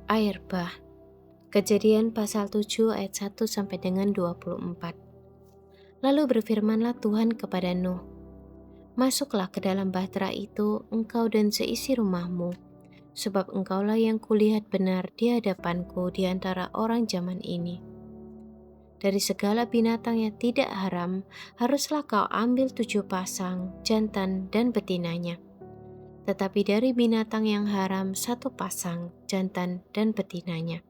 Air bah. Kejadian pasal 7 ayat 1 sampai dengan 24. Lalu berfirmanlah Tuhan kepada Nuh, "Masuklah ke dalam bahtera itu, engkau dan seisi rumahmu, sebab engkaulah yang kulihat benar di hadapanku di antara orang zaman ini. Dari segala binatang yang tidak haram, haruslah kau ambil 7 pasang, jantan dan betinanya. Tetapi dari binatang yang haram 1 pasang, jantan dan betinanya.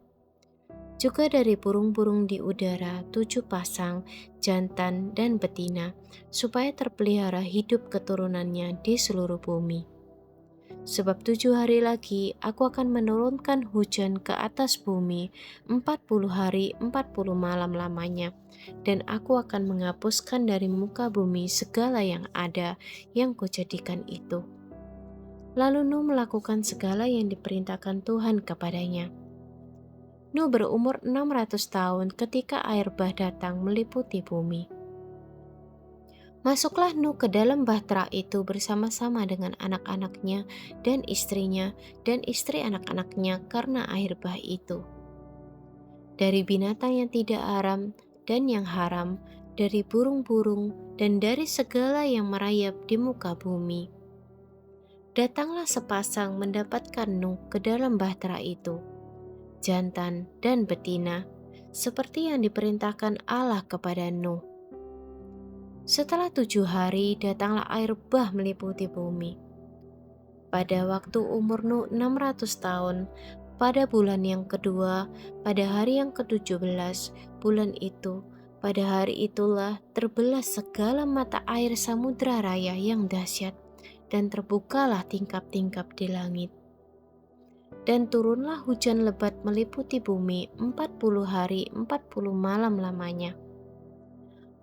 Juga dari burung-burung di udara 7 pasang, jantan dan betina, supaya terpelihara hidup keturunannya di seluruh bumi. Sebab 7 hari lagi aku akan menurunkan hujan ke atas bumi 40 hari 40 malam lamanya, dan aku akan menghapuskan dari muka bumi segala yang ada yang kujadikan itu." Lalu Nuh melakukan segala yang diperintahkan Tuhan kepadanya. Nuh berumur 600 tahun ketika air bah datang meliputi bumi. Masuklah Nuh ke dalam bahtera itu bersama-sama dengan anak-anaknya dan istrinya dan istri anak-anaknya karena air bah itu. Dari binatang yang tidak haram dan yang haram, dari burung-burung dan dari segala yang merayap di muka bumi. Datanglah sepasang mendapatkan Nuh ke dalam bahtera itu, jantan dan betina, seperti yang diperintahkan Allah kepada Nuh. Setelah 7 hari datanglah air bah meliputi bumi. Pada waktu umur Nuh 600 tahun, pada bulan yang kedua, pada hari yang ke-17 bulan itu, pada hari itulah terbelah segala mata air samudra raya yang dahsyat, dan terbukalah tingkap-tingkap di langit. Dan turunlah hujan lebat meliputi bumi 40 hari 40 malam lamanya.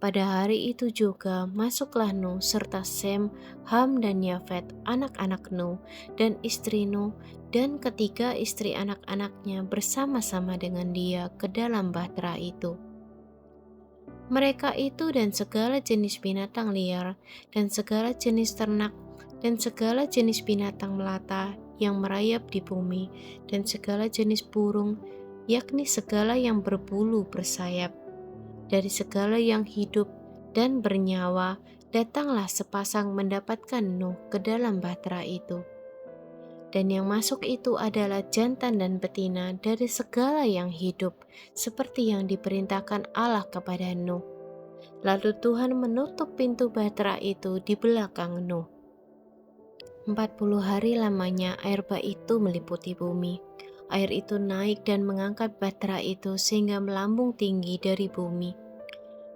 Pada hari itu juga masuklah Nuh serta Sem, Ham dan Yafet, anak-anak Nuh dan istri Nuh dan ketiga istri anak-anaknya bersama-sama dengan dia ke dalam bahtera itu. Mereka itu dan segala jenis binatang liar dan segala jenis ternak dan segala jenis binatang melata yang merayap di bumi dan segala jenis burung, yakni segala yang berbulu bersayap. Dari segala yang hidup dan bernyawa, datanglah sepasang mendapatkan Nuh ke dalam bahtera itu. Dan yang masuk itu adalah jantan dan betina dari segala yang hidup, seperti yang diperintahkan Allah kepada Nuh. Lalu Tuhan menutup pintu bahtera itu di belakang Nuh. 40 hari lamanya air bah itu meliputi bumi. Air itu naik dan mengangkat bahtera itu sehingga melambung tinggi dari bumi.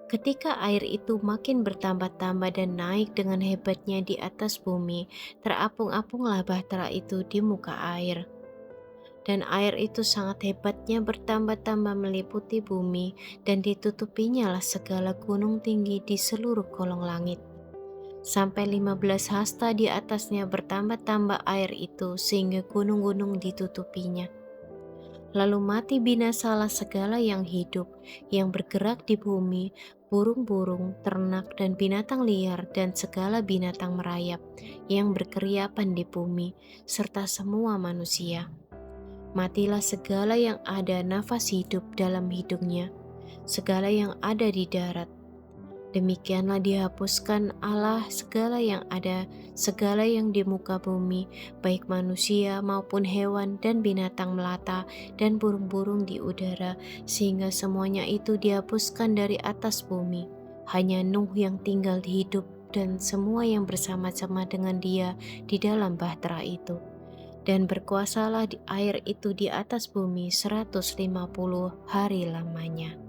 Ketika air itu makin bertambah-tambah dan naik dengan hebatnya di atas bumi, terapung-apunglah bahtera itu di muka air. Dan air itu sangat hebatnya bertambah-tambah meliputi bumi, dan ditutupinya lah segala gunung tinggi di seluruh kolong langit. Sampai 15 hasta di atasnya bertambah-tambah air itu sehingga gunung-gunung ditutupinya. Lalu mati binasalah segala yang hidup, yang bergerak di bumi, burung-burung, ternak dan binatang liar dan segala binatang merayap yang berkeriapan di bumi, serta semua manusia. Matilah segala yang ada nafas hidup dalam hidungnya, segala yang ada di darat. Demikianlah dihapuskan Allah segala yang ada, segala yang di muka bumi, baik manusia maupun hewan dan binatang melata dan burung-burung di udara, sehingga semuanya itu dihapuskan dari atas bumi. Hanya Nuh yang tinggal hidup dan semua yang bersama-sama dengan dia di dalam bahtera itu. Dan berkuasalah di air itu di atas bumi 150 hari lamanya.